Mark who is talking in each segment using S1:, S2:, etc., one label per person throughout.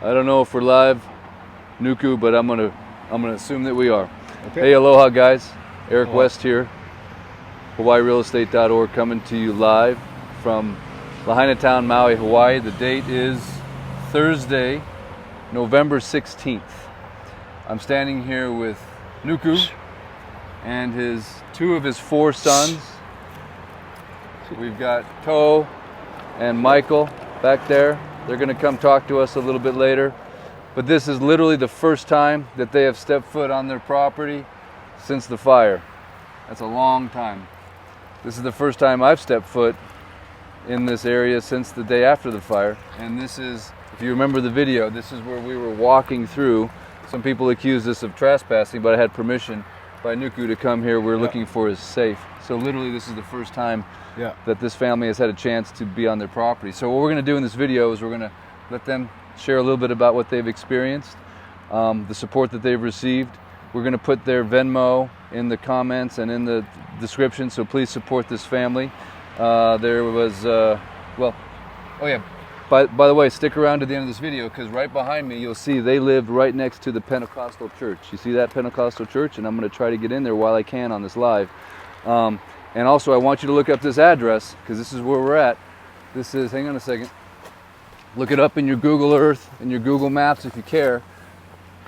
S1: I don't know if we're live, Nuku, but I'm gonna assume that we are.
S2: Okay.
S1: Hey, aloha guys. Eric
S2: Aloha.
S1: West here. HawaiiRealEstate.org coming to you live from Lahaina Town, Maui, Hawaii. The date is Thursday, November 16th. I'm standing here with Nuku and two of his 4 sons. We've got Toe and Michael back there. They're going to come talk to us a little bit later. But this is literally the first time that they have stepped foot on their property since the fire. That's a long time. This is the first time I've stepped foot in this area since the day after the fire. And this is, if you remember the video, this is where we were walking through. Some people accused us of trespassing, but I had permission by Nuku to come here. We're looking for his safe. So literally this is the first time that this family has had a chance to be on their property. So what we're going to do in this video is we're going to let them share a little bit about what they've experienced, the support that they've received. We're going to put their Venmo in the comments and in the description, so please support this family. There was, by the way, stick around to the end of this video, because right behind me you'll see they lived right next to the Pentecostal church. You see that Pentecostal church? And I'm going to try to get in there while I can on this live. And also I want you to look up this address, because this is where we're at. This is, hang on a second, look it up in your Google Earth, in your Google Maps if you care.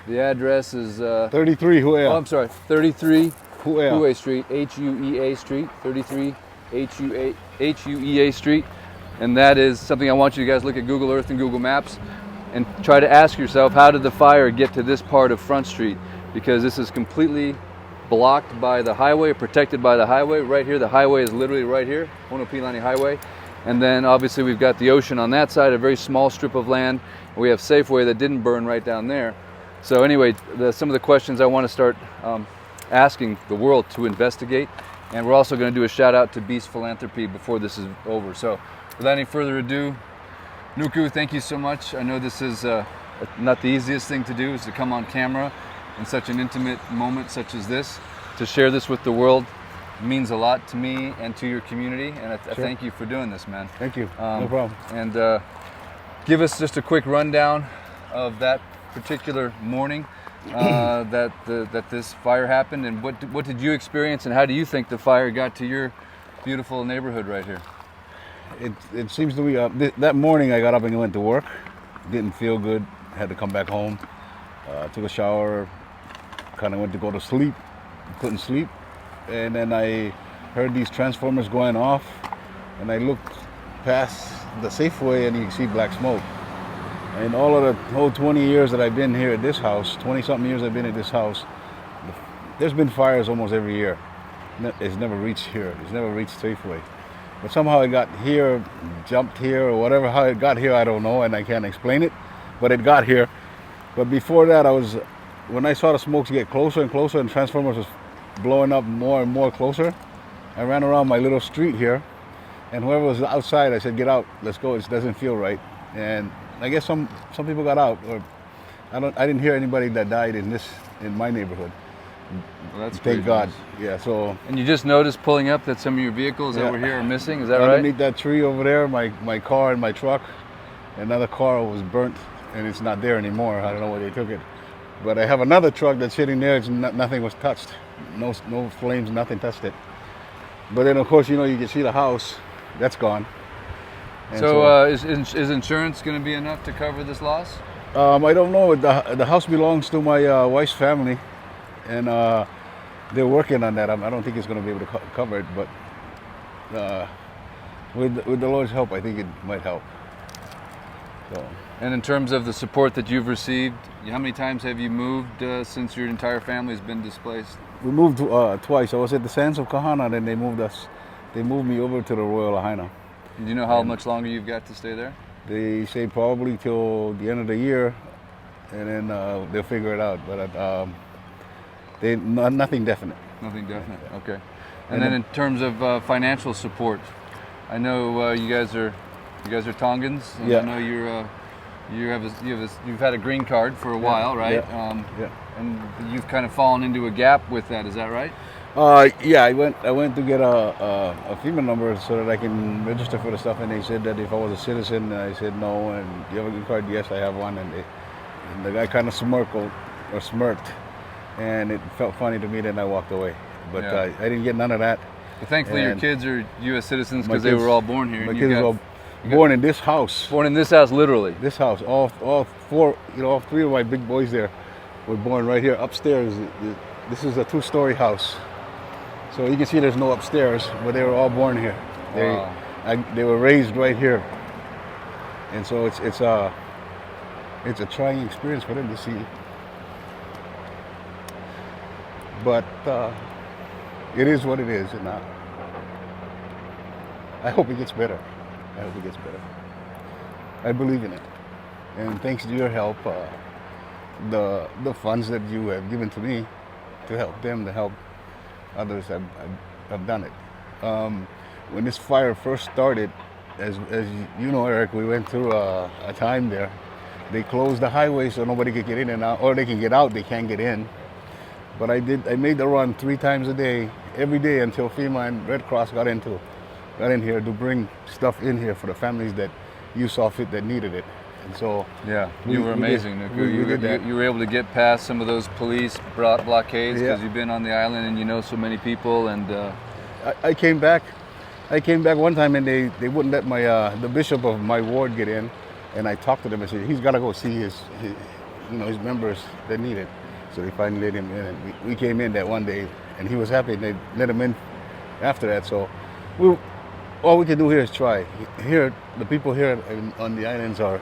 S1: The address is
S2: 33 Huea.
S1: Oh, I'm sorry, 33
S2: Huea
S1: Street, Huea Street, 33 Huea Street. And that is something I want you guys to look at Google Earth and Google Maps and try to ask yourself, how did the fire get to this part of Front Street? Because this is completely blocked by the highway, protected by the highway. Right here, the highway is literally right here, Honopilani Highway. And then obviously we've got the ocean on that side, a very small strip of land. We have Safeway that didn't burn right down there. So anyway, some of the questions I want to start asking the world to investigate. And we're also going to do a shout out to Beast Philanthropy before this is over. So without any further ado, Nuku, thank you so much. I know this is not the easiest thing to do, is to come on camera in such an intimate moment such as this. To share this with the world means a lot to me and to your community. And I thank you for doing this, man.
S2: Thank you. No problem.
S1: And give us just a quick rundown of that particular morning that this fire happened, and what did you experience, and how do you think the fire got to your beautiful neighborhood right here?
S2: It seems to be that morning I got up and went to work. Didn't feel good. Had to come back home. Took a shower. Kind of went to go to sleep. Couldn't sleep. And then I heard these transformers going off, and I looked past the Safeway and you can see black smoke. And all of the whole 20 years that I've been here at this house, 20-something years I've been at this house, there's been fires almost every year. It's never reached here. It's never reached Safeway. But somehow it got here, jumped here, or whatever. How it got here, I don't know, and I can't explain it. But it got here. But before that, when I saw the smokes get closer and closer, and transformers was blowing up more and more closer, I ran around my little street here, and whoever was outside, I said, "Get out, let's go. It doesn't feel right." And I guess some people got out, or I didn't hear anybody that died in my neighborhood.
S1: Well, that's
S2: thank God.
S1: Nice.
S2: Yeah. So.
S1: And you just noticed pulling up that some of your vehicles that were here are missing. Is that right?
S2: Underneath that tree over there, my car and my truck, another car was burnt, and it's not there anymore. I don't know where they took it. But I have another truck that's sitting there. Nothing was touched. No flames. Nothing touched it. But then of course you can see the house. That's gone. And
S1: so is insurance going to be enough to cover this loss?
S2: I don't know. The house belongs to my wife's family, and they're working on that. I don't think it's going to be able to cover it, but with the Lord's help, I think it might help. So.
S1: And in terms of the support that you've received, how many times have you moved since your entire family has been displaced?
S2: We moved twice. I was at the Sands of Kahana, then they moved me over to the Royal Lahaina.
S1: Do you know how much longer you've got to stay there?
S2: They say probably till the end of the year, and then they'll figure it out. But nothing definite.
S1: Nothing definite. Okay. And then in terms of financial support, I know you guys are Tongans. And I know you've had a green card for a while, right? And you've kind of fallen into a gap with that. Is that right?
S2: I went to get a FEMA number so that I can register for the stuff, and they said that if I was a citizen, and I said no. And do you have a green card? Yes, I have one. And And the guy kind of smirked, and it felt funny to me. Then I walked away. But
S1: Yeah.
S2: I didn't get none of that.
S1: But thankfully, your
S2: And
S1: kids are U.S. citizens
S2: my
S1: because they
S2: kids-
S1: were all born here.
S2: My
S1: and
S2: kids were all born in this house.
S1: born in this house, literally.
S2: This house, all four, all three of my big boys there were born right here upstairs. This is a 2-story house, so you can see there's no upstairs, but they were all born here.
S1: Wow.
S2: They were raised right here, and so it's a trying experience for them to see. But it is what it is, and I hope it gets better. I hope it gets better. I believe in it. And thanks to your help, the funds that you have given to me to help them, to help others, I've done it. When this fire first started, as you know, Eric, we went through a time there. They closed the highway so nobody could get in and out, or they can get out, they can't get in. But I made the run 3 times a day, every day, until FEMA and Red Cross got in here to bring stuff in here for the families that you saw fit that needed it. And so
S1: Yeah, you were amazing, Nuku.
S2: we did that.
S1: You were able to get past some of those police blockades because
S2: Yeah.
S1: you've been on the island and you know so many people. And
S2: I came back one time and they wouldn't let the bishop of my ward get in, and I talked to them and said he's got to go see his members that need it. So they finally let him in, and we came in that one day, and he was happy. And they let him in after that. So all we can do here is try. Here, the people here on the islands are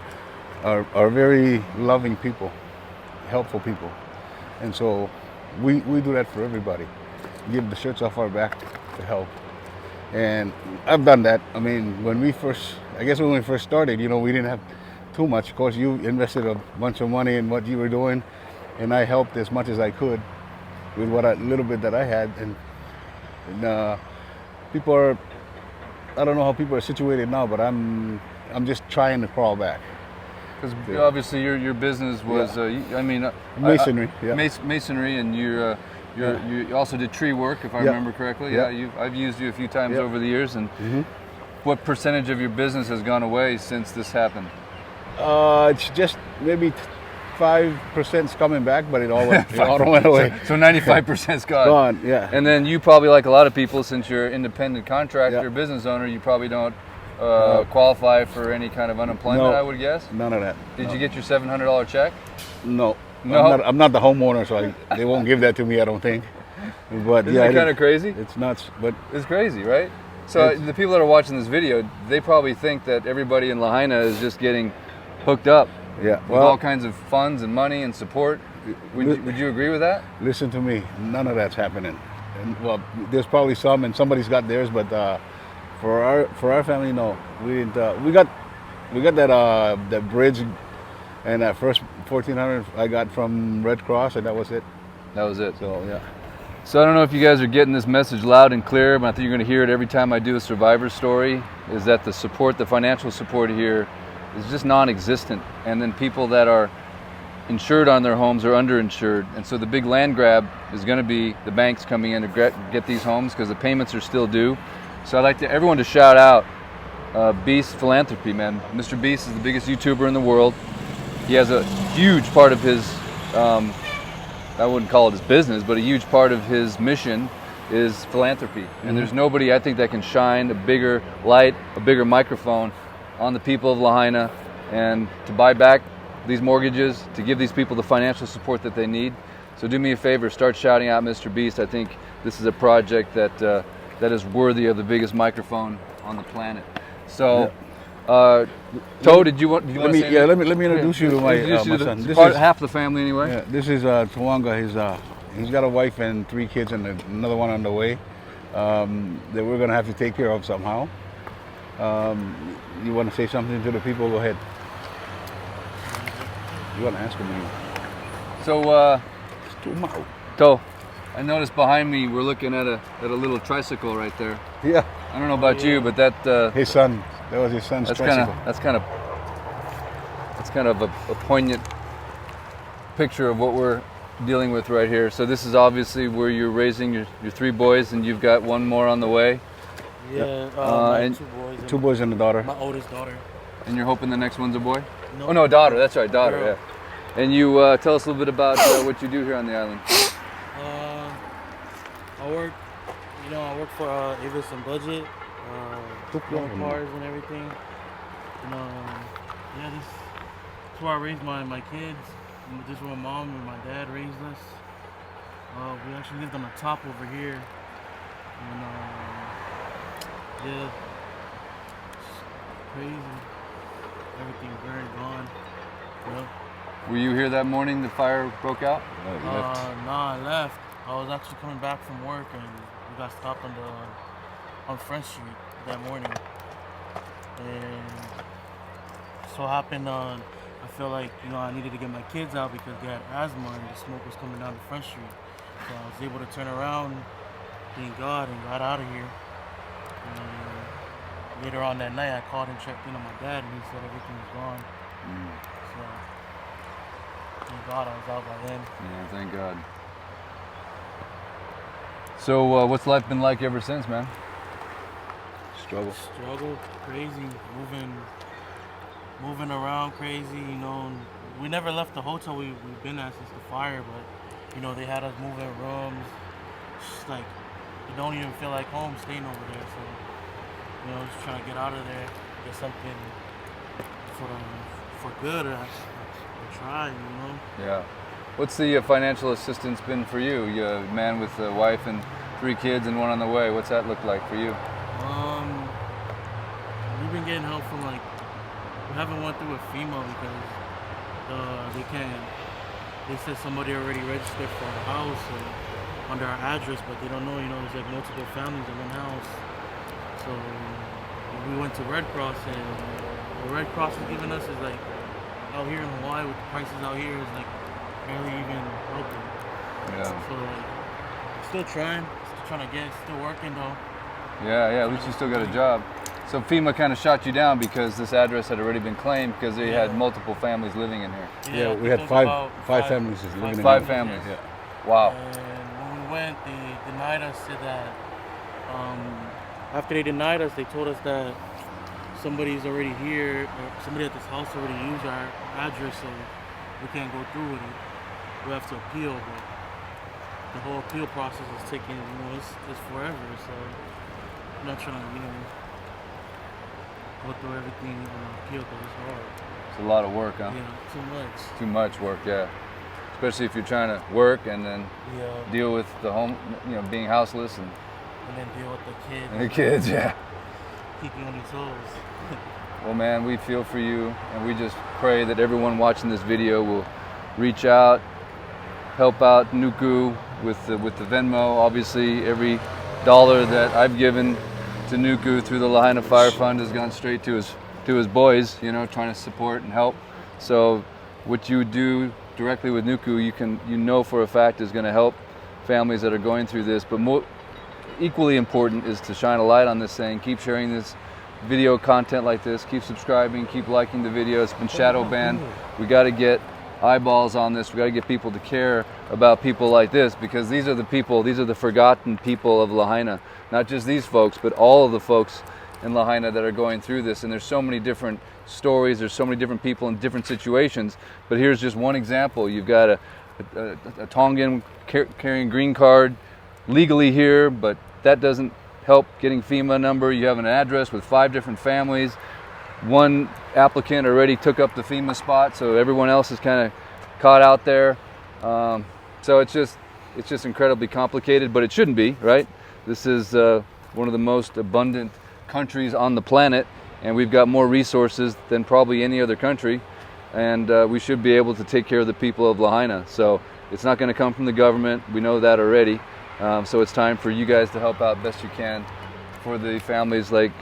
S2: very loving people, helpful people, and so we do that for everybody. Give the shirts off our back to help. And I've done that. I mean, when we first started, we didn't have too much. Of course, you invested a bunch of money in what you were doing, and I helped as much as I could with little bit that I had. And people are, I don't know how people are situated now, but I'm just trying to crawl back.
S1: because obviously your business was,
S2: Masonry.
S1: masonry, and you also did tree work, if I remember correctly.
S2: Yeah.
S1: I've used you a few times
S2: Yeah.
S1: over the years. And what percentage of your business has gone away since this happened?
S2: It's just maybe 5%'s coming back, but it all went away.
S1: So 95%'s gone.
S2: Gone, yeah.
S1: And then you probably, like a lot of people, since you're an independent contractor,
S2: Yeah.
S1: business owner, you probably don't qualify for any kind of unemployment,
S2: No.
S1: I would guess.
S2: None of that.
S1: Did
S2: No.
S1: you get your $700 check?
S2: No.
S1: No?
S2: I'm not the homeowner, so they won't give that to me, I don't think. But
S1: Isn't
S2: yeah,
S1: that kind of crazy?
S2: it's nuts. But
S1: It's crazy, right? So the people that are watching this video, they probably think that everybody in Lahaina is just getting hooked up
S2: yeah,
S1: with all kinds of funds and money and support. Would you agree with that?
S2: listen to me. None of that's happening. And, well, there's probably some, and somebody's got theirs, but for our family, no. We didn't. We got that bridge, and that first $1,400 I got from Red Cross, and that was it.
S1: That was it.
S2: So yeah.
S1: So I don't know if you guys are getting this message loud and clear, but I think you're going to hear it every time I do a survivor story, is that the financial support here is just non-existent. And then people that are insured on their homes are underinsured. And so the big land grab is going to be the banks coming in to get these homes because the payments are still due. So I'd like everyone to shout out Beast Philanthropy, man. Mr. Beast is the biggest YouTuber in the world. He has a huge part of his I wouldn't call it his business, but a huge part of his mission is philanthropy. And there's nobody, I think, that can shine a bigger light, a bigger microphone on the people of Lahaina, and to buy back these mortgages, to give these people the financial support that they need. So do me a favor, start shouting out Mr. Beast. I think this is a project that is worthy of the biggest microphone on the planet. So, Toe, did you want to say
S2: let me introduce you to my son. This is
S1: half the family anyway.
S2: Yeah, this is Tawanga. He's got a wife and 3 kids and another one on the way that we're gonna have to take care of somehow. You want to say something to the people? Go ahead. You want to ask them?
S1: So, Toe, I noticed behind me we're looking at a little tricycle right there.
S2: Yeah.
S1: I don't know about you, but that
S2: His son. That was his son's tricycle.
S1: That's kind of a poignant picture of what we're dealing with right here. So this is obviously where you're raising your 3 boys, and you've got one more on the way.
S3: Yeah,
S1: and
S2: 2 boys and a daughter.
S3: My oldest daughter.
S1: And you're hoping the next one's a boy?
S3: No.
S1: Oh no, daughter. That's right, daughter.
S3: Girl.
S1: And you tell us a little bit about what you do here on the island.
S3: I work, I work for Avis and Budget, loan cars and everything. And yeah, this is where I raised my kids. This is where my mom and my dad raised us. We actually lived on the top over here. And yeah, it's crazy. Everything burned, gone. Yeah.
S1: Were you here that morning the fire broke out?
S3: Nah, I left. I was actually coming back from work and we got stopped on Front Street that morning. And so happened I feel like, I needed to get my kids out because they had asthma and the smoke was coming down the Front Street. So I was able to turn around, thank God, and got out of here. And later on that night I called and checked in on my dad and he said everything was gone. So thank God I was out by then.
S1: Yeah, thank God. So what's life been like ever since, man?
S2: Struggle.
S3: Crazy, moving around crazy, We never left the hotel we've been at since the fire, but, they had us moving rooms. It's just like, you don't even feel like home staying over there, so, just trying to get out of there, get something for good, or try,
S1: Yeah. What's the financial assistance been for you? You're a man with a wife and 3 kids and 1 on the way. What's that look like for you?
S3: We've been getting help from we haven't went through with FEMA because they said somebody already registered for a house under our address, but they don't know, there's like multiple families in one house. So we went to Red Cross, and the Red Cross is giving us is like, out here in Hawaii with the prices out here is like barely even helping.
S1: Yeah.
S3: So still trying to get, still working though.
S1: Yeah, at least you still got a job. So FEMA kind of shot you down because this address had already been claimed because they had multiple families living in here.
S2: Yeah, we had five families living in here.
S1: 5 families.
S2: Yeah.
S1: Wow.
S3: And when we went, they denied us, said that after they denied us, they told us that somebody's already here, or somebody at this house already used our address, so we can't go through with it. We have to appeal, but the whole appeal process is taking, it's forever, so I'm not trying to, go through everything and appeal because it's hard.
S1: It's a lot of work, huh?
S3: Yeah, too much.
S1: Too much work, yeah. Especially if you're trying to work and then deal with the home, being houseless and
S3: then deal with the kids.
S1: And the kids, yeah.
S3: Keep you on your toes.
S1: Well, man, we feel for you, and we just pray that everyone watching this video will reach out, help out Nuku with the Venmo. Obviously, every dollar that I've given to Nuku through the Lahaina Fire Fund has gone straight to his boys, trying to support and help. So what you do directly with Nuku, you know for a fact is going to help families that are going through this. But equally important is to shine a light on this thing. Keep sharing this video content like this. Keep subscribing. Keep liking the video. It's been shadow banned. We got to get eyeballs on this. We got to get people to care about people like this, because these are the people, these are the forgotten people of Lahaina. Not just these folks, but all of the folks in Lahaina that are going through this. And there's so many different stories. There's so many different people in different situations. But here's just one example. You've got a Tongan carrying green card legally here, but that doesn't help getting FEMA number. You have an address with 5 different families. One applicant already took up the FEMA spot, so everyone else is kind of caught out there. So it's just incredibly complicated, but it shouldn't be, right? This is one of the most abundant countries on the planet, and we've got more resources than probably any other country, and we should be able to take care of the people of Lahaina. So it's not going to come from the government. We know that already. So it's time for you guys to help out best you can for the families like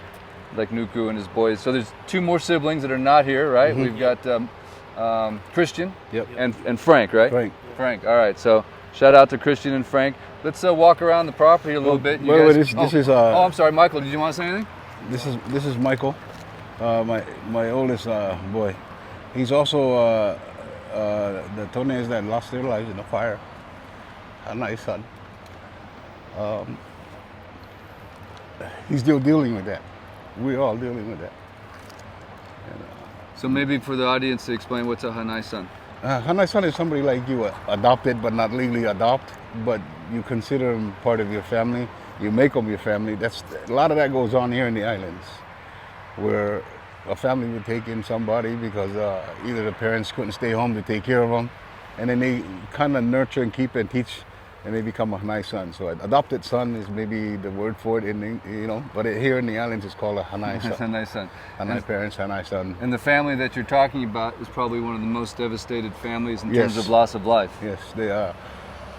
S1: Nuku and his boys. So there's 2 more siblings that are not here, right? Mm-hmm. We've got Christian and Frank, right? Frank. All right. So shout out to Christian and Frank. Let's walk around the property a little bit.
S2: This is.
S1: I'm sorry, Michael. Did you want to say anything?
S2: This is Michael, my oldest boy. He's also the Tongans that lost their lives in the fire. A nice son. He's still dealing with that. We're all dealing with that.
S1: So maybe for the audience to explain what's a Hanai son.
S2: Hanai son is somebody like you, adopted but not legally adopt, but you consider them part of your family. You make them your family. That's a lot of that goes on here in the islands, where a family would take in somebody because either the parents couldn't stay home to take care of them, and then they kind of nurture and keep and teach, and they become a Hanai son. So an adopted son is maybe the word for it, but here in the islands it's called a Hanai son.
S1: Hanai son.
S2: Hanai parents, Hanai son.
S1: And the family that you're talking about is probably one of the most devastated families in
S2: Yes.
S1: terms of loss of life.
S2: Yes, they are.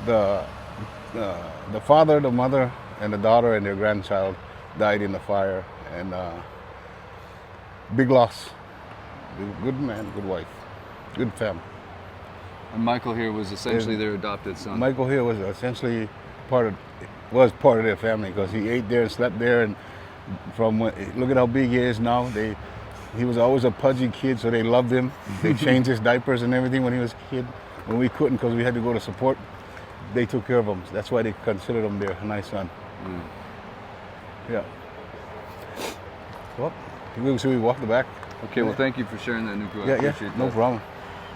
S2: The father, the mother, and the daughter and their grandchild died in the fire, and big loss. Good man, good wife, good family.
S1: And Michael here was essentially their adopted son.
S2: Michael here was essentially part of their family because he ate there and slept there, and look at how big he is now. He was always a pudgy kid, so they loved him. They changed his diapers and everything when he was a kid. When we couldn't because we had to go to support, they took care of him. That's why they considered him their Hanai son. Yeah. Well, should we walk the back?
S1: Okay, well, thank you for sharing that, Nuku. I appreciate that.
S2: No problem.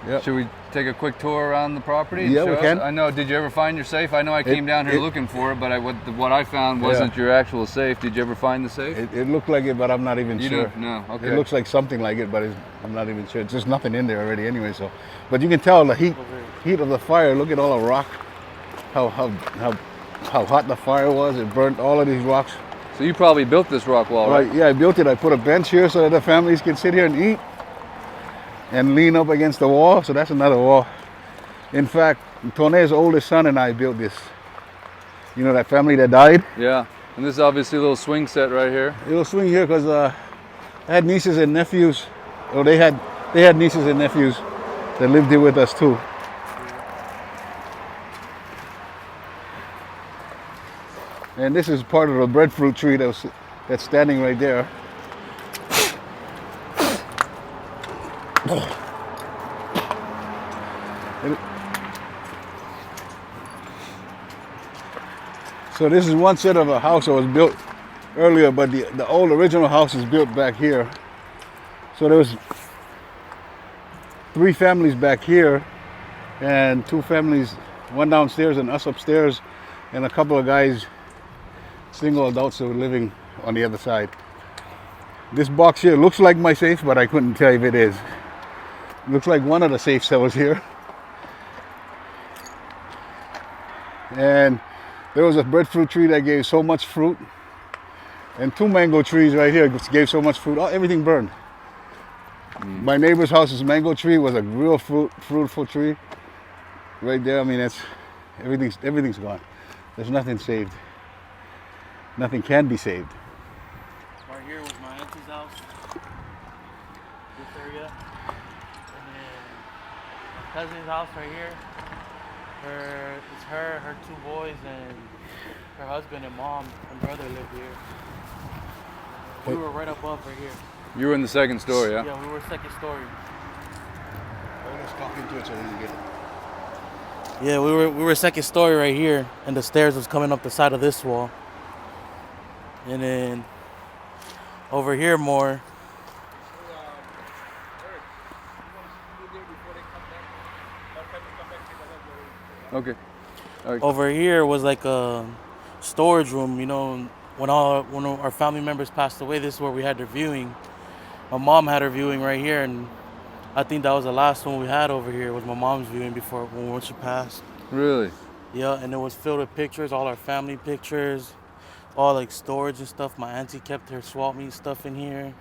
S2: Yeah.
S1: Should we take a quick tour around the property?
S2: Yeah, we can.
S1: I know. Did you ever find your safe? I know I came down here looking for it, but what I found wasn't your actual safe. Did you ever find the safe?
S2: It looked like it, but I'm not even sure.
S1: Don't? No. Okay.
S2: It looks like something like it, but I'm not even sure. It's just nothing in there already anyway. So, but you can tell the heat of the fire. Look at all the rock. How hot the fire was. It burnt all of these rocks.
S1: So you probably built this rock wall, right?
S2: Yeah, I built it. I put a bench here so that the families can sit here and eat and lean up against the wall. So that's another wall. In fact, Tone's oldest son and I built this. You know that family that died?
S1: Yeah. And this is obviously a little swing set right here.
S2: A little swing here because I had nieces and nephews. Or they had nieces and nephews that lived here with us too. And this is part of the breadfruit tree that's standing right there. So this is one set of a house that was built earlier, but the old original house is built back here. So there was 3 families back here and 2 families, one downstairs and us upstairs, and a couple of guys, single adults that were living on the other side. This box here looks like my safe, but I couldn't tell if it is. It looks like one of the safes that was here. And there was a breadfruit tree that gave so much fruit, and 2 mango trees right here gave so much fruit. Everything burned. My neighbor's house's mango tree was a real fruitful tree. Right there, I mean, everything's gone. There's nothing saved. Nothing can be saved.
S3: Right here was my auntie's house. This area. And then my cousin's house right here. It's her 2 boys, and her husband and mom and brother lived here. We were right above right here.
S1: You were in the second story, yeah?
S3: Yeah, we were second story.
S2: Let's talk into it so we can get it.
S3: Yeah, we were second story right here, and the stairs was coming up the side of this wall. And then over here more.
S1: Okay.
S3: Over here was like a storage room, you know. When our family members passed away, this is where we had their viewing. My mom had her viewing right here, and I think that was the last one we had over here. Was my mom's viewing when she passed.
S1: Really?
S3: Yeah, and it was filled with pictures, all our family pictures, all like storage and stuff. My auntie kept her swap meet stuff in here,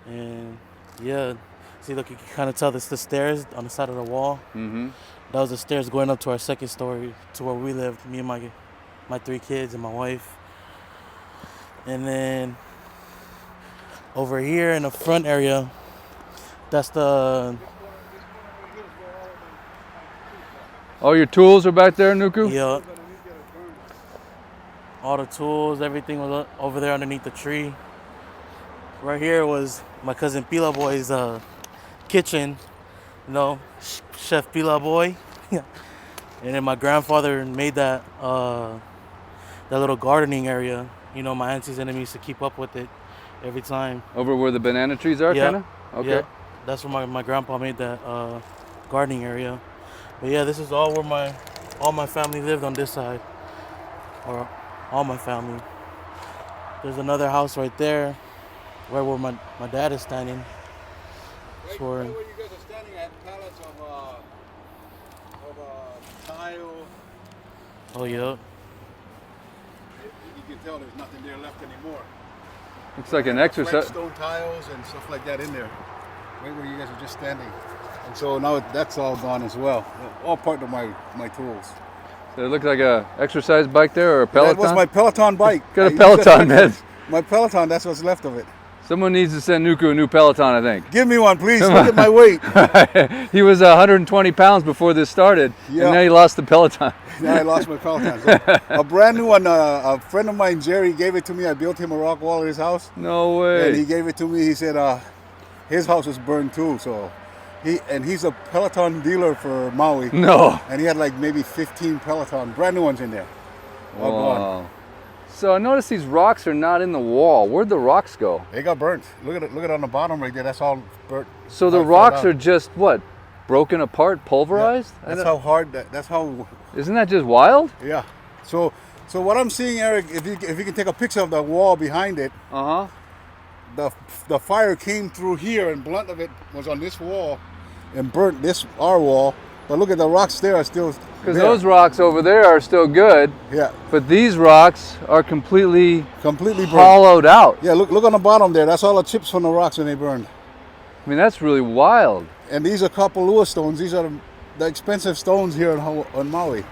S3: and yeah. See, look, you can kind of tell this the stairs on the side of the wall.
S1: Mm-hmm.
S3: That was the stairs going up to our second story, to where we lived, me and my 3 kids and my wife. And then over here in the front area, that's the...
S1: All your tools are back there, Nuku?
S3: Yeah. All the tools, everything was over there underneath the tree. Right here was my cousin Pila Boy's kitchen, you know, Chef Pila Boy. And then my grandfather made that little gardening area. You know, my auntie's and them used to keep up with it every time.
S1: Over where the banana trees are,
S3: Yeah.
S1: kind of? Okay.
S3: Yeah. That's where my grandpa made that gardening area. But yeah, this is all where all my family lived on this side, or all my family. There's another house right there, right where my dad is standing.
S2: Right where you guys are standing at, pallets of tile.
S3: Oh yeah.
S2: You can tell there's nothing there left anymore.
S1: Looks like an exercise.
S2: Stone tiles and stuff like that in there. Right where you guys are just standing. And so now that's all gone as well. All part of my tools.
S1: So it looks like a exercise bike there, or a Peloton?
S2: That was my Peloton bike.
S1: Got a Peloton, man.
S2: My Peloton, that's what's left of it.
S1: Someone needs to send Nuku a new Peloton, I think.
S2: Give me one, please. Look at my weight.
S1: He was 120 pounds before this started,
S2: Yeah.
S1: and now he lost the Peloton.
S2: Yeah, I lost my Peloton. So, a brand new one, a friend of mine, Jerry, gave it to me. I built him a rock wall at his house.
S1: No way.
S2: And he gave it to me. He said his house was burned too. So he's a Peloton dealer for Maui.
S1: No.
S2: And he had like maybe 15 Peloton, brand new ones in there. All gone.
S1: Wow. So I noticed these rocks are not in the wall. Where'd the rocks go?
S2: They got burnt. Look at it. Look at it on the bottom right there. That's all burnt.
S1: So the rocks are just what? Broken apart, pulverized?
S2: Yeah. That's how hard. That's how.
S1: Isn't that just wild?
S2: Yeah. So what I'm seeing, Eric, if you can take a picture of the wall behind it, the fire came through here, and blunt of it was on this wall, and burnt our wall. But look at the rocks there are still.
S1: Because those rocks over there are still good.
S2: Yeah.
S1: But these rocks are completely
S2: burnt.
S1: hollowed out.
S2: Yeah. Look on the bottom there. That's all the chips from the rocks when they burned.
S1: I mean, that's really wild.
S2: And these are Kapalua stones. These are the expensive stones here on Maui.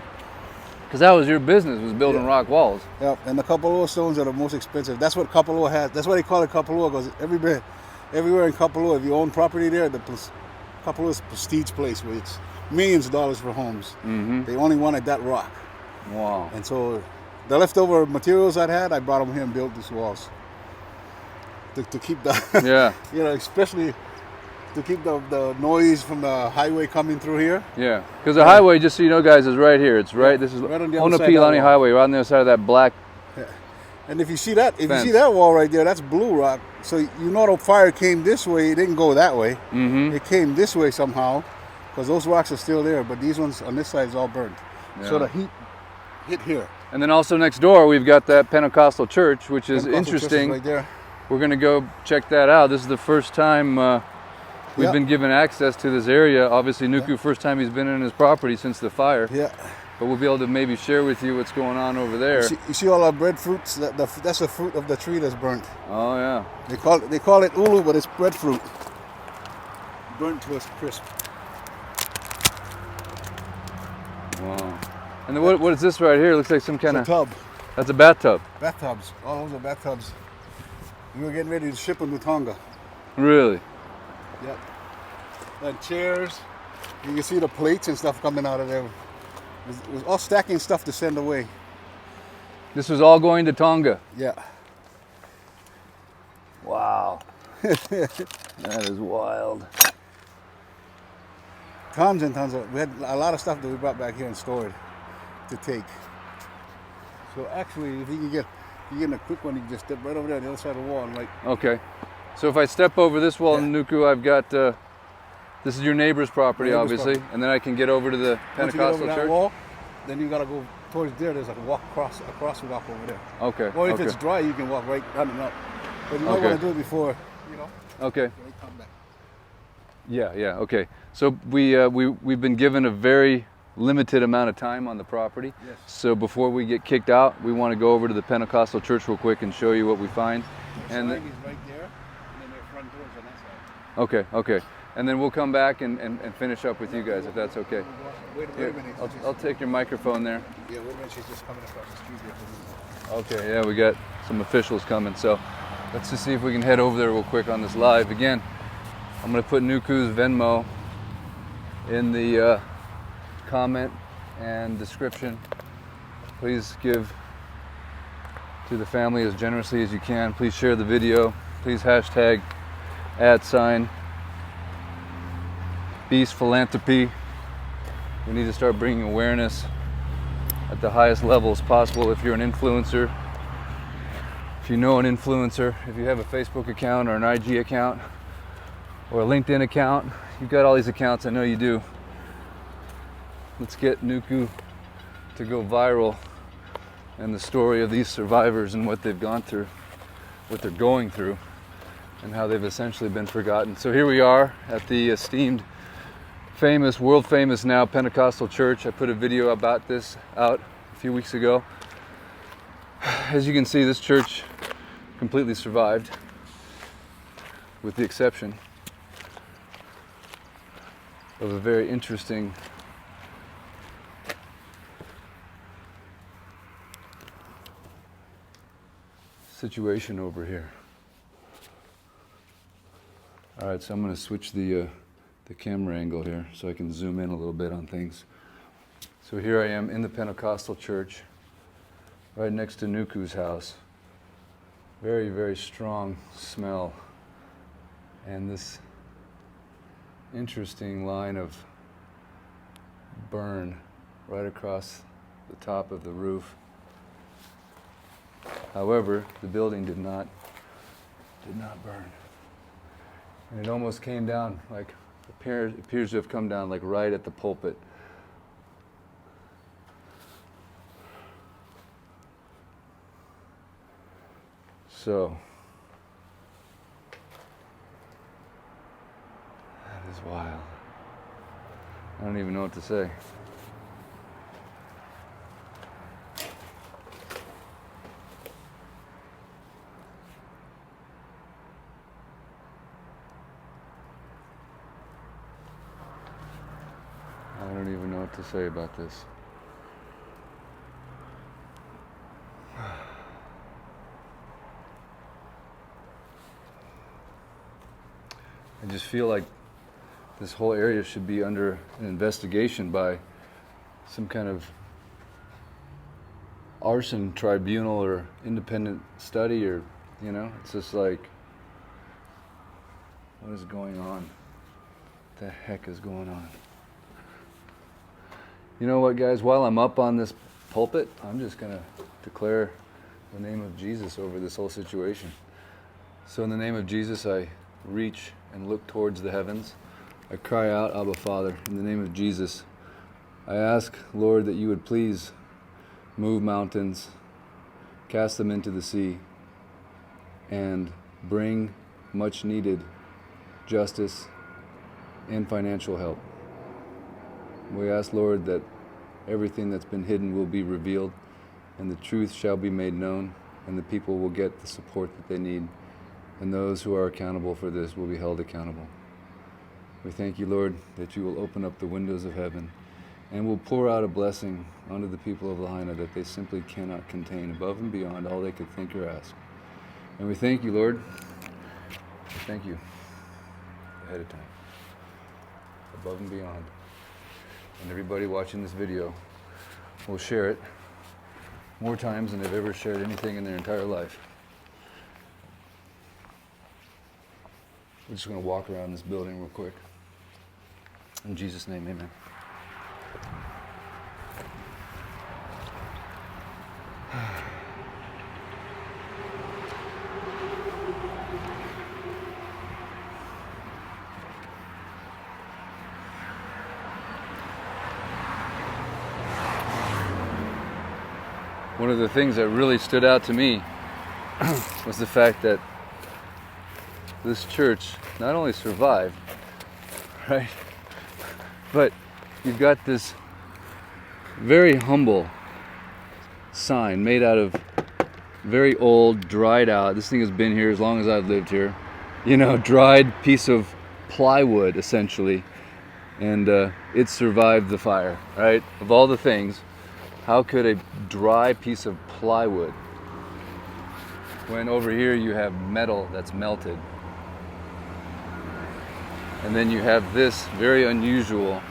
S1: Because that was your business, was building rock walls.
S2: Yeah, and the Kapalua stones are the most expensive. That's what Kapalua has. That's why they call it Kapalua, because everywhere in Kapalua, if you own property there, Kapalua is a prestige place where it's millions of dollars for homes.
S1: Mm-hmm.
S2: They only wanted that rock.
S1: Wow.
S2: And so the leftover materials I'd had, I brought them here and built these walls. To keep the, especially to keep the noise from the highway coming through here.
S1: Yeah, because the highway, just so you know, guys, is right here. It's right. This is
S2: right on the other side
S1: Honopilani Highway, right on the other side of that black.
S2: Yeah. And if you see that,
S1: fence.
S2: Wall right there, that's blue rock. So you know the fire came this way. It didn't go that way.
S1: Mm-hmm.
S2: It came this way somehow, because those rocks are still there. But these ones on this side is all burned.
S1: Yeah.
S2: So the heat hit here.
S1: And then also next door, we've got that Pentecostal church, which is interesting.
S2: Right there.
S1: We're going to go check that out. This is the first time we've been given access to this area. Obviously, Nuku, first time he's been in his property since the fire.
S2: Yeah.
S1: But we'll be able to maybe share with you what's going on over there.
S2: You see all our breadfruits? That's the fruit of the tree that's burnt.
S1: Oh, yeah.
S2: They call it ulu, but it's breadfruit. Burnt to a crisp.
S1: Wow. And then what is this right here? Looks like some kind of
S2: tub.
S1: That's a bathtub.
S2: Bathtubs. All those are bathtubs. We were getting ready to ship them to Tonga.
S1: Really?
S2: Yep. And chairs. You can see the plates and stuff coming out of there. It was all stacking stuff to send away.
S1: This was all going to Tonga.
S2: Yeah.
S1: Wow. That is wild.
S2: Tons and tons of. We had a lot of stuff that we brought back here and stored to take. So actually, if you get in a quick one, you can just step right over there on the other side of the wall and
S1: Okay. So if I step over this wall in Nuku, I've got. This is your neighbor's property, obviously, and then I can get over to the Pentecostal church.
S2: Wall, then you gotta go towards there. There's a crosswalk over there.
S1: Okay.
S2: Or if it's dry, you can walk right down and up. But you might want to do it before,
S1: Okay.
S2: They come back.
S1: Yeah. Okay. So we've been given a very limited amount of time on the property.
S2: Yes.
S1: So before we get kicked out, we want to go over to the Pentecostal church real quick and show you what we find.
S2: The sign is right there, and then their front doors on that side.
S1: Okay. And then we'll come back and finish up with you guys, if that's okay.
S2: Wait a minute.
S1: I'll take your microphone there.
S2: Yeah, wait a minute. She's just coming across the street here.
S1: Okay, yeah, we got some officials coming, so let's just see if we can head over there real quick on this live. Again, I'm going to put Nuku's Venmo in the comment and description. Please give to the family as generously as you can. Please share the video. Please hashtag @ Beast Philanthropy. We need to start bringing awareness at the highest levels possible. If you're an influencer, if you know an influencer, if you have a Facebook account or an IG account or a LinkedIn account, you've got all these accounts, I know you do. let's get Nuku to go viral, and the story of these survivors and what they've gone through, what they're going through, and how they've essentially been forgotten. So here we are at the esteemed, famous, world famous now Pentecostal church. I put a video about this out a few weeks ago. As you can see, this church completely survived, with the exception of a very interesting situation over here. All right, so I'm going to switch the camera angle here so I can zoom in a little bit on things. So here I am in the Pentecostal church, right next to Nuku's house. Very, very strong smell, and this interesting line of burn right across the top of the roof. However, the building did not burn. And it almost came down, like, appears to have come down like right at the pulpit. So, that is wild. I don't even know what to say. I don't even know what to say about this. I just feel like this whole area should be under an investigation by some kind of arson tribunal or independent study, or, you know, it's just like, what is going on? What the heck is going on? You know what, guys, while I'm up on this pulpit, I'm just going to declare the name of Jesus over this whole situation. So in the name of Jesus, I reach and look towards the heavens. I cry out, Abba Father, in the name of Jesus. I ask, Lord, that you would please move mountains, cast them into the sea, and bring much needed justice and financial help. We ask, Lord, that everything that's been hidden will be revealed, and the truth shall be made known, and the people will get the support that they need, and those who are accountable for this will be held accountable. We thank you, Lord, that you will open up the windows of heaven and will pour out a blessing onto the people of Lahaina that they simply cannot contain, above and beyond all they could think or ask. And we thank you, Lord. Thank you ahead of time, above and beyond. And everybody watching this video will share it more times than they've ever shared anything in their entire life. We're just going to walk around this building real quick. In Jesus' name, amen. One of the things that really stood out to me was the fact that this church not only survived, right, but you've got this very humble sign made out of very old, dried out, this thing has been here as long as I've lived here, you know, dried piece of plywood essentially, and it survived the fire, right? Of all the things, how could a dry piece of plywood, when over here you have metal that's melted, and then you have this very unusual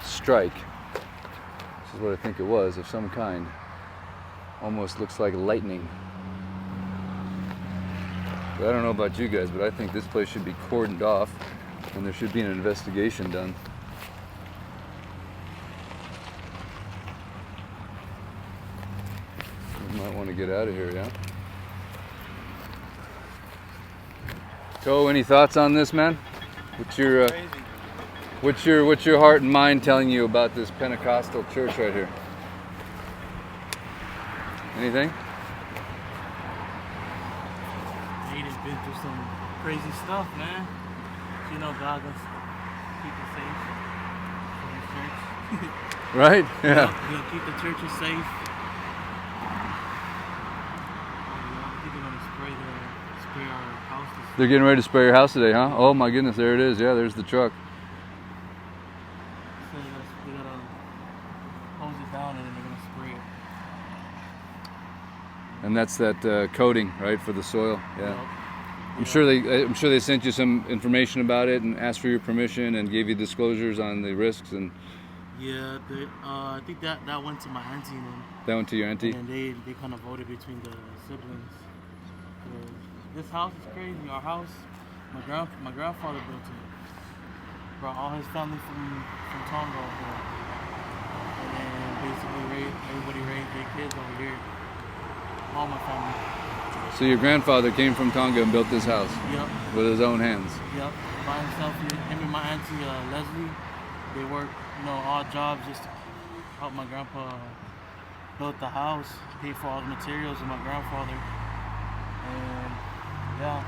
S1: strike. This is what I think it was, of some kind. Almost looks like lightning. But I don't know about you guys, but I think this place should be cordoned off and there should be an investigation done. You might want to get out of here, yeah? Toe, any thoughts on this, man? What's your
S3: Crazy.
S1: what's your heart and mind telling you about this Pentecostal church right here? Anything?
S3: Hayden's been through some crazy stuff, man. You know, God gonna keep us safe for His church.
S1: Right? Yeah.
S3: He'll keep the churches safe. I think they're gonna spray our houses.
S1: They're getting ready to spray your house today, huh? Oh my goodness, there it is. Yeah, there's the truck.
S3: So they gotta hose it down and then they're gonna spray it.
S1: And that's that coating, right, for the soil. Yeah.
S3: Yep.
S1: I'm sure they sent you some information about it and asked for your permission and gave you disclosures on the risks and.
S3: Yeah, I think that went to my auntie and
S1: That went to your auntie.
S3: And they kind of voted between the siblings. This house is crazy. Our house, my grandfather built it. Brought all his family from Tonga over there. And then basically everybody raised their kids over here. All my family.
S1: So your grandfather came from Tonga and built this house.
S3: Yep.
S1: With his own hands.
S3: Yep. By himself. Him and my auntie Leslie, they work, odd jobs just to help my grandpa build the house, pay for all the materials with my grandfather. And yeah,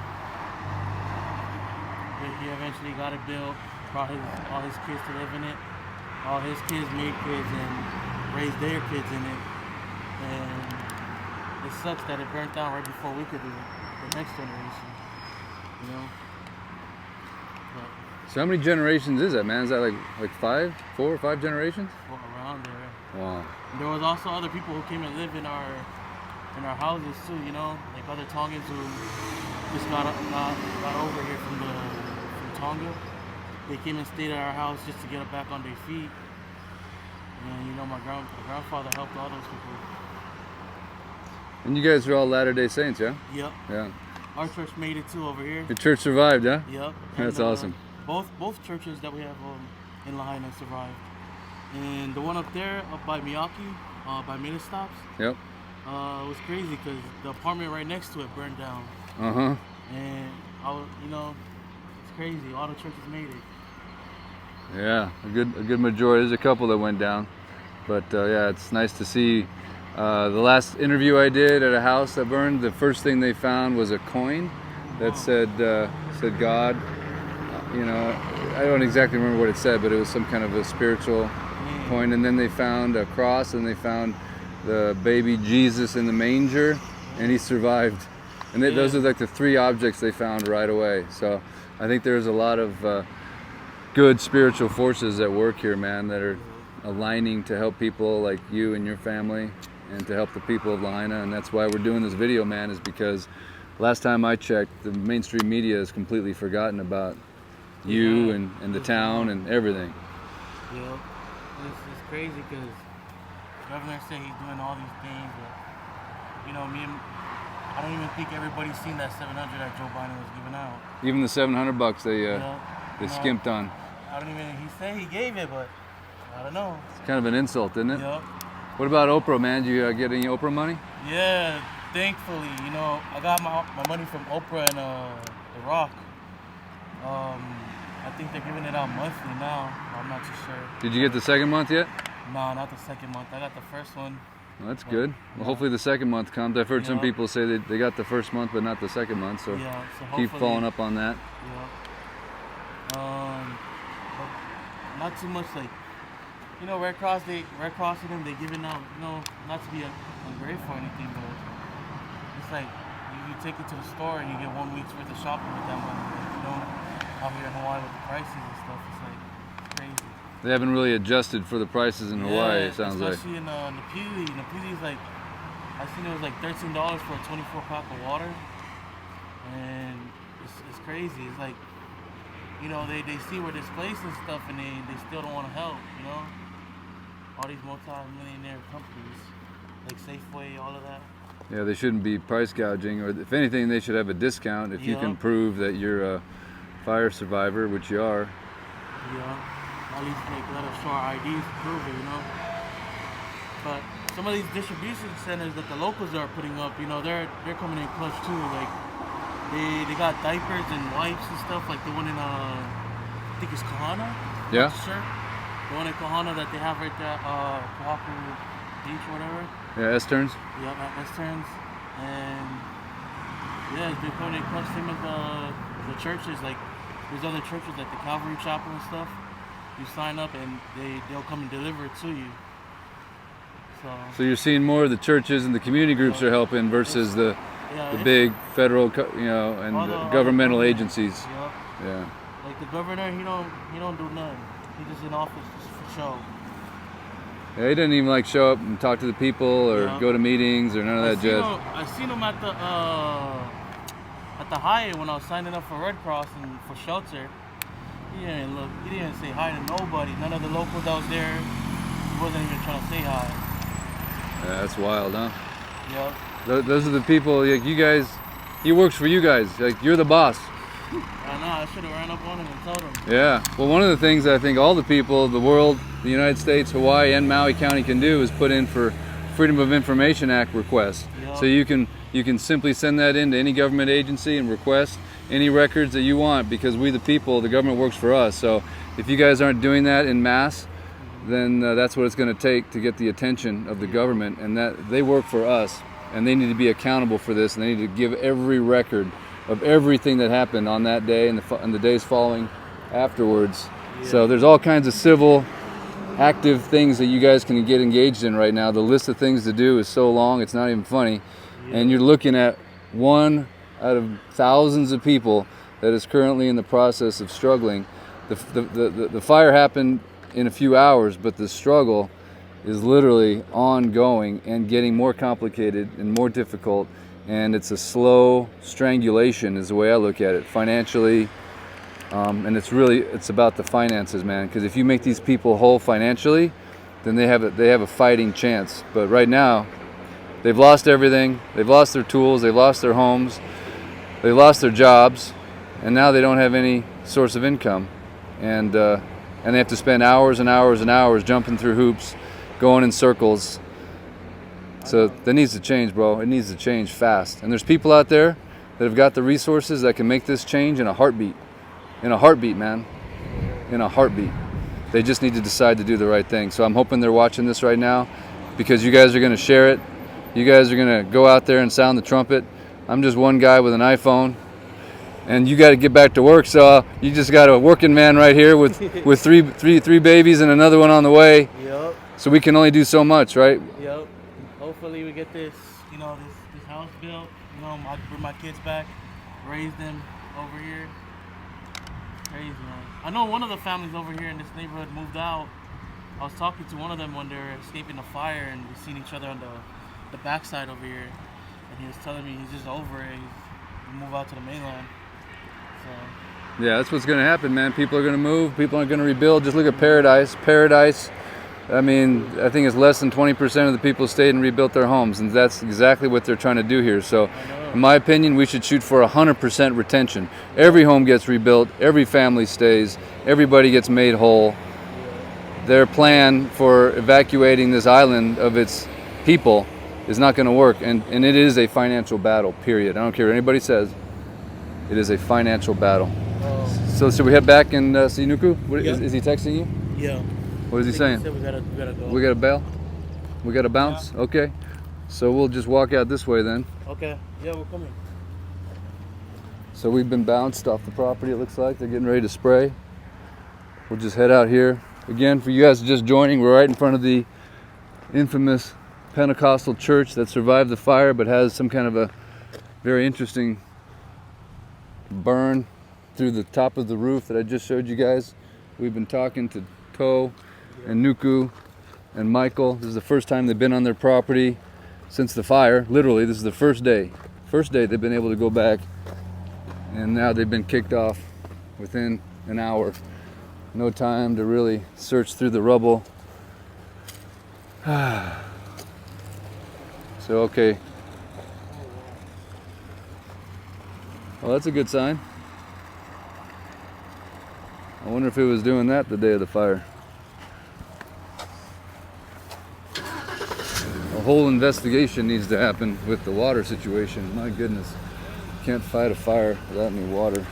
S3: he eventually got it built, brought all his kids to live in it. All his kids made kids and raised their kids in it. And it sucks that it burnt down right before we could do it, the next generation, But
S1: So how many generations is that, man? Is that like 4 or 5 generations?
S3: well, around there.
S1: Wow.
S3: And there was also other people who came and lived in our houses too, like other Tongans who just got over here from Tonga. They came and stayed at our house just to get us back on their feet. And my grandfather helped all those people.
S1: And you guys are all Latter-day Saints, yeah?
S3: Yep.
S1: Yeah.
S3: Our church made it too over here.
S1: Your church survived, yeah?
S3: Yep.
S1: That's
S3: And,
S1: awesome.
S3: Both churches that we have in Lahaina survived. And the one up there, up by Miyaki, by Minute Stops,
S1: Yep.
S3: it was crazy because the apartment right next to it burned down.
S1: Uh-huh.
S3: And it's crazy. All the churches made it.
S1: Yeah, a good majority. There's a couple that went down. But yeah, it's nice to see. The last interview I did at a house that burned, the first thing they found was a coin that said God. I don't exactly remember what it said, but it was some kind of a spiritual coin. And then they found a cross, and they found the baby Jesus in the manger, and he survived. And those are like the 3 objects they found right away. So I think there's a lot of good spiritual forces at work here, man, that are aligning to help people like you and your family and to help the people of Lahaina. And that's why we're doing this video, man, is because last time I checked, the mainstream media has completely forgotten about you and the town and everything.
S3: Yeah, it's crazy because the governor said he's doing all these things, but I don't even think everybody's seen that 700 that Joe Biden was giving out.
S1: Even the $700 they skimped on.
S3: I don't even. He said he gave it, but I don't know.
S1: It's kind of an insult, isn't it?
S3: Yep.
S1: What about Oprah, man? Do you get any Oprah money?
S3: Yeah, thankfully, I got my money from Oprah and The Rock. I think they're giving it out monthly now. I'm not too sure.
S1: Did you get the second month yet?
S3: No, not the second month. I got the first one.
S1: Well, that's good. Well, hopefully the second month comes. I've heard some people say that they got the first month but not the second month, so keep following up on that.
S3: Yeah. But not too much like, Red Crossing them, they giving out, not to be ungrateful or anything, but it's like you take it to the store and you get 1 week's worth of shopping with that money. Out here in Hawaii with the prices and stuff, it's crazy.
S1: They haven't really adjusted for the prices in Hawaii, it sounds like.
S3: Especially in Napili. Napili's like, I seen it was like $13 for a 24-pack of water. And it's crazy. It's like, they see we're displaced and stuff and they still don't want to help, All these multi-millionaire companies, like Safeway, all of that.
S1: Yeah, they shouldn't be price gouging, or if anything, they should have a discount if you can prove that you're a fire survivor, which you are.
S3: Yeah, at least let us show our IDs to prove it, But some of these distribution centers that the locals are putting up, they're coming in clutch too. Like They got diapers and wipes and stuff like the one in I think it's Kahana.
S1: Yeah.
S3: Sure. The one in Kahana that they have right there, Oahu Beach, whatever.
S1: Yeah, S-turns.
S3: Yeah, at Westerns. And yeah, they're coming across some of the churches, like there's other churches like the Calvary Chapel and stuff. You sign up and they'll come and deliver it to you.
S1: So you're seeing more of the churches and the community groups are helping versus the big federal, and the governmental agencies.
S3: Yep.
S1: Yeah.
S3: Like the governor, he don't do nothing. He's just in office just for show.
S1: Yeah, he didn't even like show up and talk to the people or go to meetings or none of that jazz.
S3: I seen him at the Hyatt when I was signing up for Red Cross and for shelter. He didn't say hi to nobody. None of the locals that was there. He wasn't even trying to say hi.
S1: Yeah, that's wild, huh?
S3: Yep.
S1: Those are the people, like you guys, he works for you guys, like you're the boss.
S3: I know, I should have ran up on him and told him.
S1: Yeah, well one of the things I think all the people, the world, the United States, Hawaii and Maui County can do is put in for Freedom of Information Act requests. Yep. So you can simply send that in to any government agency and request any records that you want because we the people, the government works for us. So if you guys aren't doing that in mass, then that's what it's going to take to get the attention of the government, and that they work for us and they need to be accountable for this and they need to give every record of everything that happened on that day and the days following afterwards. Yeah. So there's all kinds of civil active things that you guys can get engaged in right now. The list of things to do is so long it's not even funny. Yeah. And you're looking at one out of thousands of people that is currently in the process of struggling. The fire happened in a few hours, but the struggle is literally ongoing and getting more complicated and more difficult, and it's a slow strangulation is the way I look at it financially, and it's about the finances, man, because if you make these people whole financially, then they have a fighting chance. But right now they've lost everything. They've lost their tools, they've lost their homes, they've lost their jobs, and now they don't have any source of income, and they have to spend hours and hours and hours jumping through hoops, going in circles. So that needs to change, bro. It needs to change fast. And there's people out there that have got the resources that can make this change in a heartbeat. In a heartbeat, man. In a heartbeat. They just need to decide to do the right thing. So I'm hoping they're watching this right now because you guys are going to share it. You guys are going to go out there and sound the trumpet. I'm just one guy with an iPhone. And you got to get back to work, so you just got a working man right here with three babies and another one on the way.
S3: Yep.
S1: So we can only do so much, right?
S3: Yep. Hopefully we get this house built. Bring my kids back, raise them over here. Crazy, man. I know one of the families over here in this neighborhood moved out. I was talking to one of them when they were escaping the fire, and we seen each other on the backside over here. And he was telling me he's just over it. He'll move out to the mainland. So.
S1: Yeah, that's what's going to happen, man. People are going to move. People are going to rebuild. Just look at Paradise. Paradise, I mean, I think it's less than 20% of the people stayed and rebuilt their homes, and that's exactly what they're trying to do here. So, in my opinion, we should shoot for 100% retention. Every home gets rebuilt. Every family stays. Everybody gets made whole. Their plan for evacuating this island of its people is not going to work, and it is a financial battle, period. I don't care what anybody says. It is a financial battle. So should we head back and see Nuku? Is he texting you?
S3: Yeah.
S1: What is he saying?
S3: He said we gotta go.
S1: We gotta bail? We gotta bounce? Yeah. Okay. So we'll just walk out this way then.
S3: Okay. Yeah, we're coming.
S1: So we've been bounced off the property, it looks like. They're getting ready to spray. We'll just head out here. Again, for you guys just joining, we're right in front of the infamous Pentecostal church that survived the fire but has some kind of a very interesting burn through the top of the roof that I just showed you guys. We've been talking to Toe and Nuku and Michael. This is the first time they've been on their property since the fire. Literally, this is the first day they've been able to go back, and now they've been kicked off within an hour. No time to really search through the rubble. So okay. Well, that's a good sign. I wonder if it was doing that the day of the fire. A whole investigation needs to happen with the water situation. My goodness. can't fight a fire without any water.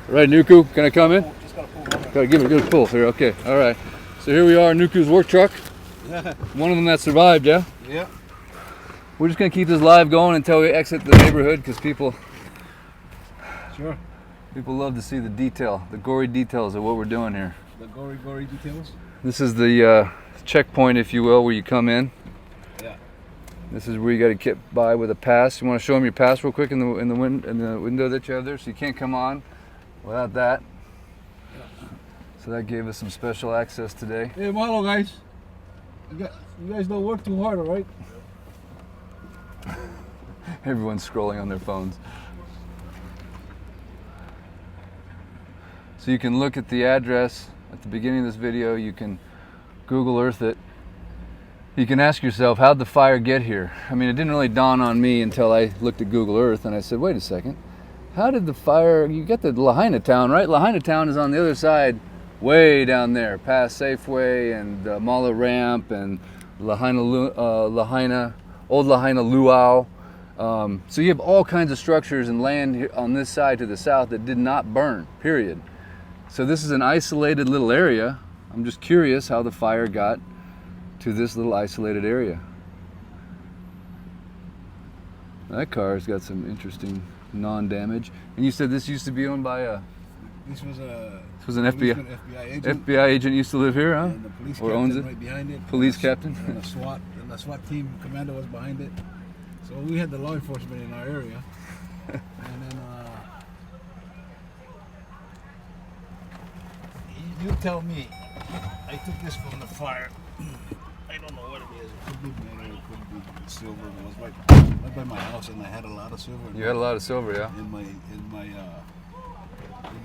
S1: All right, Nuku, can I come in?
S2: Just gotta pull over.
S1: Gotta give it a good pull here. Okay, all right. So here we are, Nuku's work truck. One of them that survived, yeah?
S2: Yeah.
S1: We're just gonna keep this live going until we exit the neighborhood because people love to see the detail, the gory details of what we're doing here.
S2: The gory details.
S1: This is the checkpoint, if you will, where you come in.
S2: Yeah.
S1: This is where you got to get by with a pass. You want to show them your pass real quick in the window that you have there, so you can't come on without that. So that gave us some special access today.
S2: Hey, mahalo guys. You guys don't work too hard, all right?
S1: Everyone's scrolling on their phones. So you can look at the address at the beginning of this video. You can Google Earth it. You can ask yourself, how'd the fire get here? I mean, it didn't really dawn on me until I looked at Google Earth and I said, wait a second. How did the fire, you got the Lahaina town, right? Lahaina town is on the other side, way down there, past Safeway and Mala Ramp and Lahaina, Old Lahaina Luau. So you have all kinds of structures and land here on this side to the south that did not burn, period. So this is an isolated little area. I'm just curious how the fire got to this little isolated area. That car's got some interesting non-damage. And you said this used to be owned by a...
S2: This was
S1: an FBI
S2: agent.
S1: FBI agent used to live here, huh?
S2: And the police
S1: Or
S2: captain
S1: owns it?
S2: right behind it.
S1: Police captain?
S2: And the SWAT team commander was behind it. So we had the law enforcement in our area. And then you tell me. I took this from the fire. I don't know what it is. It could be metal, it could be silver. It was right by my house, and I had a lot of silver.
S1: You had a lot of silver, yeah?
S2: In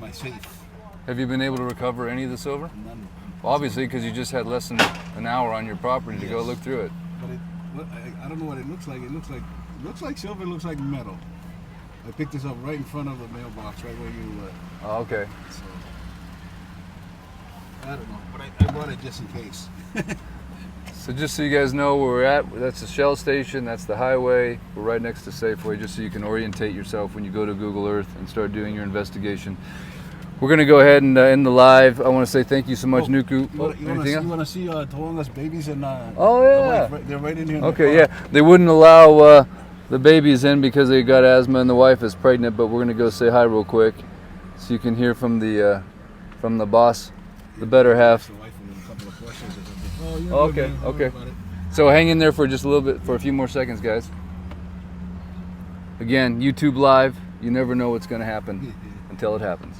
S2: my safe.
S1: Have you been able to recover any of the silver?
S2: None.
S1: Obviously, because you just had less than an hour on your property to go look through it.
S2: But I don't know what it looks like. It looks like silver. It looks like metal. I picked this up right in front of the mailbox, right where you.
S1: Oh, okay.
S2: So, I don't know, but I brought it just in case.
S1: So just so you guys know where we're at, that's the Shell station, that's the highway. We're right next to Safeway, just so you can orientate yourself when you go to Google Earth and start doing your investigation. We're going to go ahead and end the live. I want to say thank you so much, Nuku.
S2: You want to see Tonga's babies and
S1: oh, yeah.
S2: the wife, they're right in here.
S1: Okay, yeah. They wouldn't allow the babies in because they got asthma and the wife is pregnant, but we're going to go say hi real quick so you can hear from the boss, the better half. Oh, okay, okay. So hang in there for just a little bit, for a few more seconds, guys. Again, YouTube Live, you never know what's going to happen until it happens.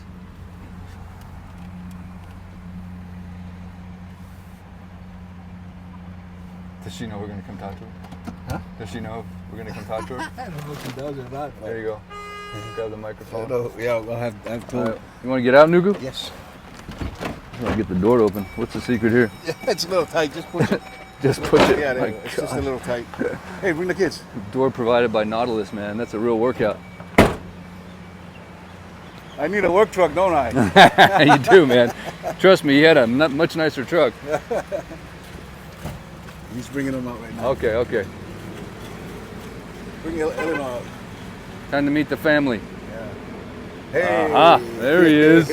S1: Does she know we're going to come talk to her?
S2: Huh?
S1: Does she know we're going to come talk to her?
S2: I don't know if she does or not.
S1: There you go. Grab the microphone.
S2: Yeah, I'll have to.
S1: You want to get out, Nuku?
S2: Yes.
S1: I want to get the door open. What's the secret here?
S2: Yeah, it's a little tight. Just push it.
S1: Just push it.
S2: Yeah,
S1: My
S2: it's just a
S1: God.
S2: little tight. Hey, bring the kids.
S1: Door provided by Nautilus, man. That's a real workout.
S2: I need a work truck, don't I?
S1: You do, man. Trust me, he had a much nicer truck.
S2: He's bringing them out right now.
S1: Okay, okay.
S2: Bring Eleanor out.
S1: Time to meet the family.
S2: Yeah. Hey.
S1: Aha, there he is.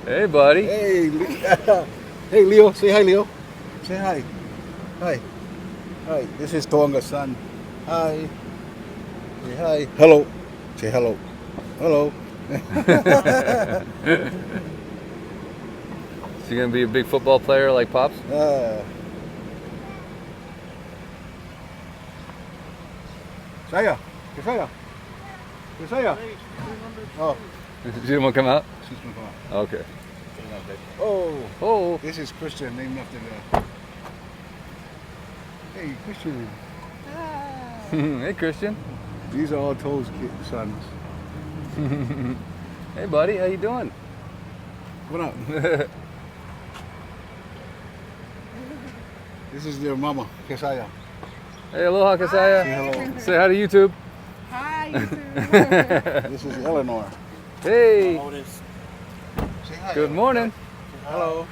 S1: Hey, buddy.
S2: Hey, hey, Leo. Say hi, Leo. Say hi. Hi. Hi. This is Tonga's son. Hi. Say hi. Hello. Say hello. Hello.
S1: Is he gonna be a big football player like Pops?
S2: Saya. Saya. Saya. Oh.
S1: She want to come out?
S2: She's gonna come out.
S1: Okay.
S2: Oh.
S1: Oh.
S2: This is Christian, named after the. Hey, Christian.
S1: Hey, Christian.
S2: These are all Toe's sons.
S1: Hey, buddy. How you doing?
S2: What up? This is their mama, Kesaya.
S1: Hey, aloha, Kasaya.
S2: Say hello.
S1: Say hi to YouTube.
S4: Hi, YouTube.
S2: This is Eleanor.
S1: Hey.
S3: Otis.
S2: Say hi.
S1: Good morning.
S2: Hello.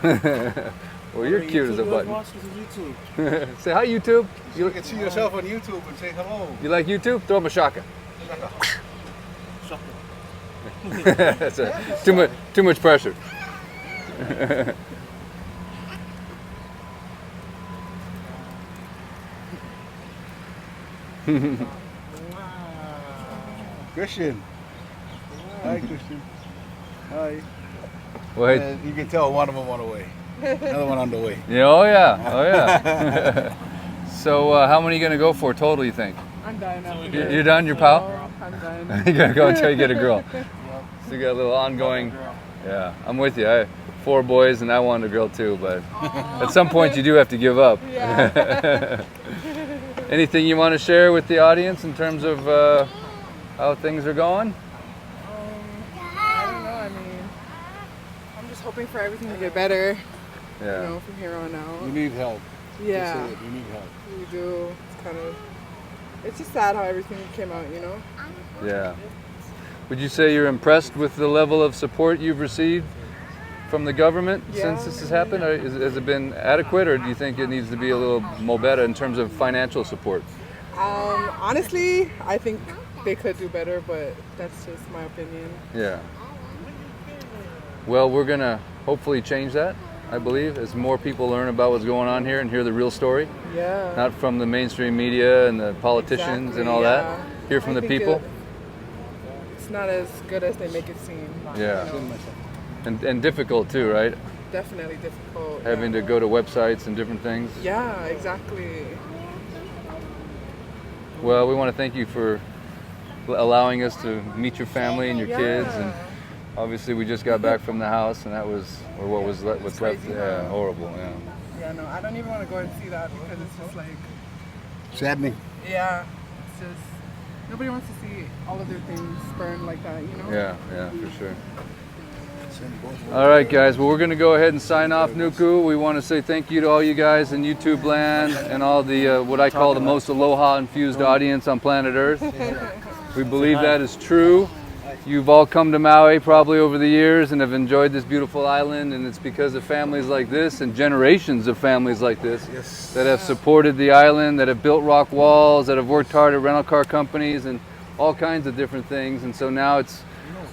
S1: Well, you're cute as a button.
S3: Watch this on YouTube.
S1: Say hi, YouTube.
S2: You can see yourself on YouTube and say hello.
S1: You like YouTube? Throw him a shaka. That's too much pressure.
S2: Christian. Hi, Christian. Hi.
S1: Well,
S2: And you can tell one of them on the way. Another one on the way.
S1: yeah, oh yeah. So how many are you gonna go for total, you think?
S4: I'm done after
S1: You're done, your pal?
S4: Oh, I'm done.
S1: You gotta go until you get a girl. So you got a little ongoing. Yeah, I'm with you. I have 4 boys and I wanted a girl too, but at some point you do have to give up.
S4: Yeah.
S1: Anything you want to share with the audience in terms of how things are going?
S4: I don't know. I mean, I'm just hoping for everything to get better.
S1: Yeah.
S4: You know, from here on out.
S2: You need help.
S4: Yeah.
S2: That's it. You need help.
S4: We do. It's kind of. It's just sad how everything came out. You know.
S1: Yeah. Would you say you're impressed with the level of support you've received from the government since this has happened? Or has it been adequate, or do you think it needs to be a little more better in terms of financial support?
S4: Honestly, I think they could do better, but that's just my opinion.
S1: Yeah. Well, we're gonna hopefully change that, I believe, as more people learn about what's going on here and hear the real story.
S4: Yeah.
S1: Not from the mainstream media and the politicians and all that. Hear from the
S4: think
S1: people.
S4: It's not as good as they make it seem.
S1: Yeah.
S4: You know?
S1: And difficult too, right?
S4: Definitely difficult.
S1: Having to go to websites and different things.
S4: Yeah, exactly.
S1: Well, we want to thank you for allowing us to meet your family and your kids, and obviously we just got back from the house, and that was, or what was what's left,
S4: crazy,
S1: yeah, horrible, yeah.
S4: Yeah, no, I don't even want to go and see that because it's just like,
S2: Saddening.
S4: yeah, it's just, nobody wants to see all of their things burned like that, you know?
S1: Yeah, for sure. All right, guys. Well, we're going to go ahead and sign off, Nuku. We want to say thank you to all you guys in YouTube land and all the what I call the most aloha-infused audience on planet Earth. We believe that is true. You've all come to Maui probably over the years and have enjoyed this beautiful island, and it's because of families like this and generations of families like this that have supported the island, that have built rock walls, that have worked hard at rental car companies and all kinds of different things. And so now it's,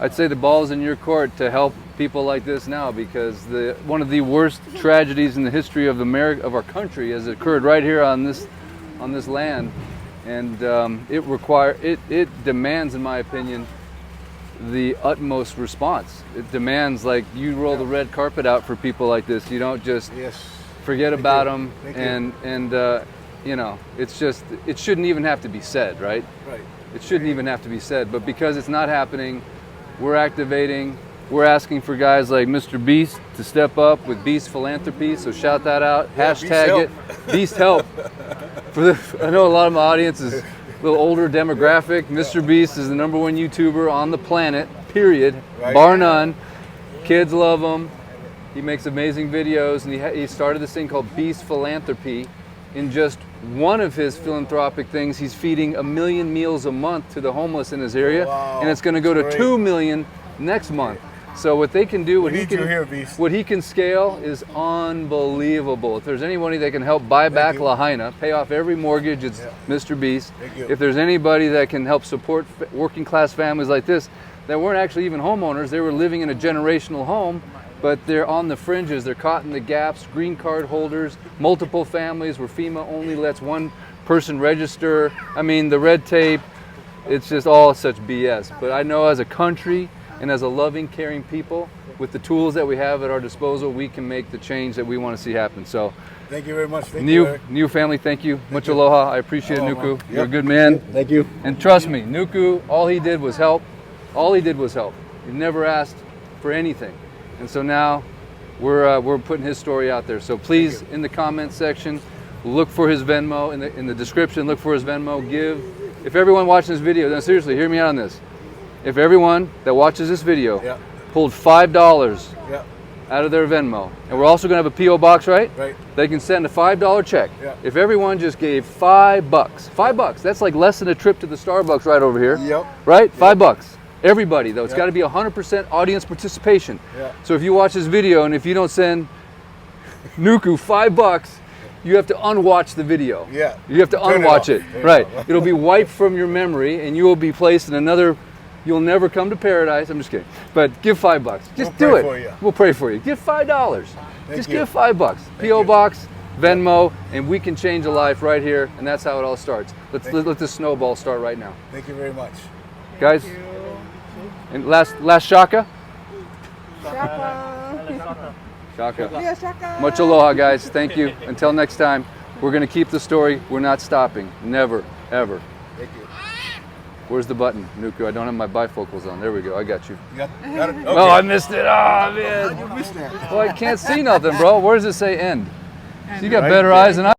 S1: I'd say the ball's in your court to help people like this now, because one of the worst tragedies in the history of our country has occurred right here on this land, and it demands, in my opinion, the utmost response. It demands, like, you roll the red carpet out for people like this. You don't just forget about them, and you know, it's just, it shouldn't even have to be said, right?
S2: Right.
S1: It shouldn't even have to be said, but because it's not happening, we're activating. We're asking for guys like Mr. Beast to step up with Beast Philanthropy, so shout that out. Hashtag it, Beast Help. I know a lot of my audience is a little older demographic. Mr. Beast is the #1 YouTuber on the planet, period, bar none. Kids love him. He makes amazing videos, and he started this thing called Beast Philanthropy. In just one of his philanthropic things, he's feeding 1 million meals a month to the homeless in his area, and it's going to go to 2 million next month. So what they can do, what he can scale is unbelievable. If there's anybody that can help buy back Lahaina, pay off every mortgage, it's Mr. Beast. If there's anybody that can help support working class families like this, that weren't actually even homeowners, they were living in a generational home, but they're on the fringes, they're caught in the gaps, green card holders, multiple families where FEMA only lets one person register. I mean, the red tape, it's just all such BS. But I know as a country, and as a loving, caring people, with the tools that we have at our disposal, we can make the change that we want to see happen. So,
S2: thank you very much.
S1: Niu family, thank you. Much aloha. I appreciate it, Nuku. You're a good man.
S2: Thank you.
S1: And trust me, Nuku, all he did was help. All he did was help. He never asked for anything. And so now we're putting his story out there. So please, in the comments section, look for his Venmo. In the description, look for his Venmo. Give. If everyone watching this video, now seriously, hear me out on this. If everyone that watches this video pulled $5 out of their Venmo, and we're also going to have a P.O. box, right? Right. They can send a $5 check. Yeah. If everyone just gave $5, $5, that's like less than a trip to the Starbucks right over here. Yep. Right? Yep. $5. Everybody, though. It's got to be 100% audience participation. Yeah. So if you watch this video and if you don't send Nuku $5, you have to unwatch the video.
S2: Yeah.
S1: You have to
S2: Turn it
S1: unwatch
S2: off.
S1: it.
S2: Turn it
S1: Right.
S2: off.
S1: It'll be wiped from your memory, and you will be placed in another. You'll never come to paradise. I'm just kidding. But give $5. Just
S2: We'll
S1: do
S2: pray
S1: it.
S2: for you.
S1: We'll pray for you. Give $5. Just
S2: you.
S1: give $5. PO box, Venmo, and we can change a life right here. And that's how it all starts. Let this snowball start right now,
S2: Thank you very much.
S1: guys.
S4: Thank you.
S1: And last shaka.
S4: Shaka.
S1: Shaka.
S4: Yeah, shaka.
S1: Much aloha, guys. Thank you. Until next time, we're going to keep the story. We're not stopping. Never, ever.
S2: Thank you.
S1: Where's the button, Nuku? I don't have my bifocals on. There we go. I got you.
S2: You got it? Okay.
S1: Oh, I missed it. Oh, man.
S2: You missed that.
S1: Well, I can't see nothing, bro. Where does it say end? So you got
S2: Right
S1: better
S2: there.
S1: eyes than I